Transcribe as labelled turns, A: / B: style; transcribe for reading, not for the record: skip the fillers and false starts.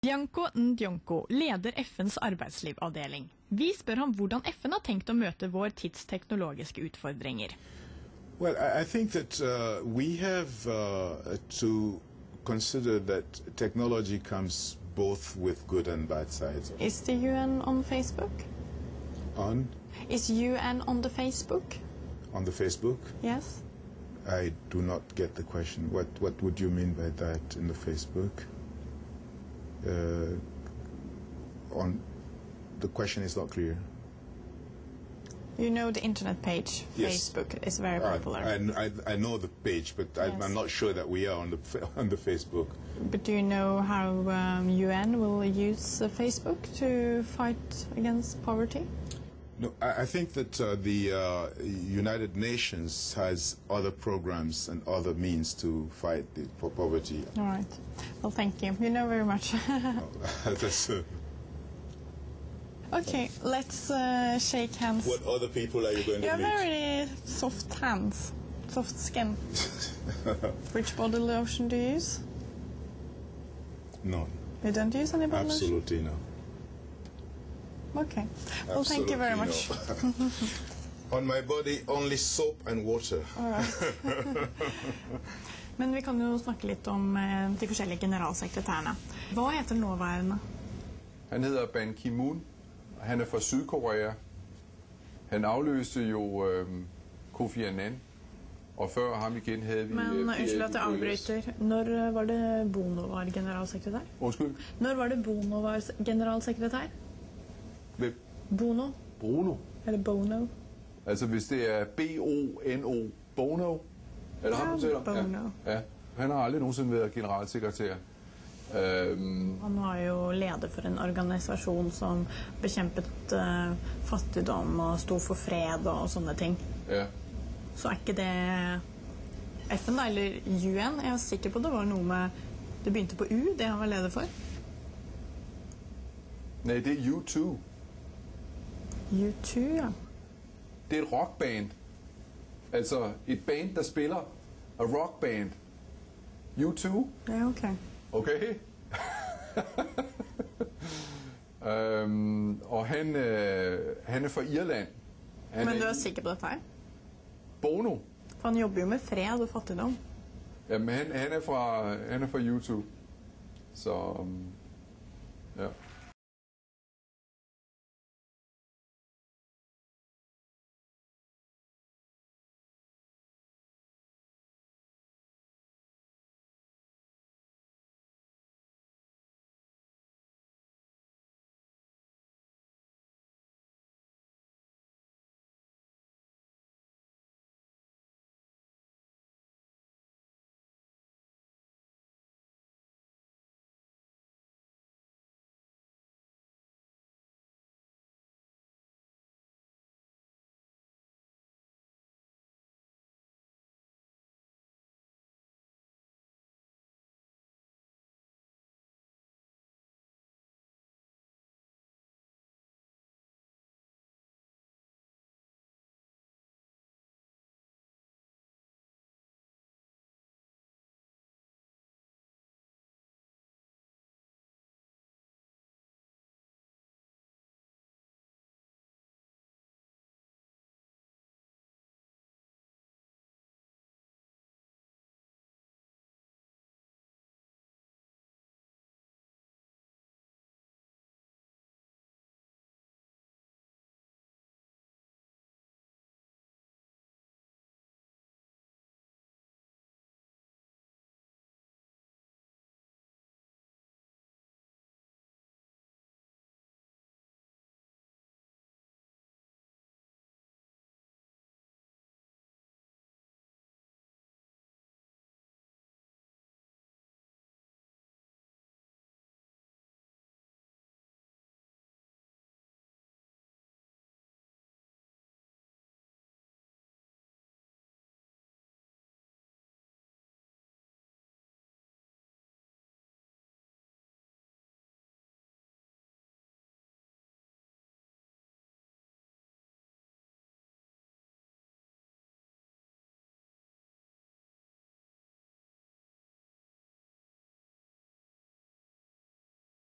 A: Bianco Ndjonko leder FNs arbeidslivavdeling. Vi spør ham hvordan FN har tenkt å møte vår tids teknologiske utfordringer.
B: Well, I think that we have to consider that technology comes both with good and bad sides.
A: Is the UN on Facebook?
B: On?
A: Is UN on the Facebook?
B: On the Facebook?
A: Yes.
B: I do not get the question. What would you mean by that in the Facebook? The question is not clear.
A: You know the internet page,
B: yes.
A: Facebook is very popular.
B: I know the page, but yes. I'm not sure that we are on the Facebook.
A: But do you know how UN will use Facebook to fight against poverty?
B: No, I think that the United Nations has other programs and other means to fight for poverty.
A: All right. Well, thank you. You know very much.
B: That's
A: okay, let's shake hands.
B: What other people are you going to meet?
A: You have very soft hands, soft skin. Which body lotion do you use?
B: None.
A: You don't use any body lotion?
B: Absolutely no.
A: Okay. Well, thank you very much.
B: No. On my body, only soap and water.
A: All right. Men vi kan jo snakke litt om de forskjellige generalsekretærene. Hva heter nåværende?
C: Han hedder Ban Ki-moon. Han er fra Sydkorea. Han afløste jo Kofi Annan. Og før ham igen havde vi...
A: Men unnskyld at jeg avbryter. Når var det Bono var generalsekretær?
C: Undskyld?
A: Når var det Bono var generalsekretær?
C: Hvem?
A: Bono.
C: Bruno?
A: Eller Bono?
C: Altså hvis det er B-O-N-O, Bono? Er det ham, du taler om?
A: Bono.
C: Ja. Han har aldrig nogensinde været generalsekretær.
A: Han var jo leder for en organisasjon som bekjempet fattigdom og stod for fred og sånne ting.
C: Ja.
A: Så er ikke det FN da, eller UN? Jeg er sikker på det var noe med... Det begynte på U, det han var leder for.
C: Nej, det er U2.
A: U2, ja.
C: Det er et rockband. Altså et band, der spiller. A rockband. U2.
A: Ja, okay.
C: Okay. Og han er fra Irland.
A: Men du er sikker på dette her?
C: Bono.
A: For han jobber jo med fred og fattigdom.
C: Jamen han er fra U2. Så ja.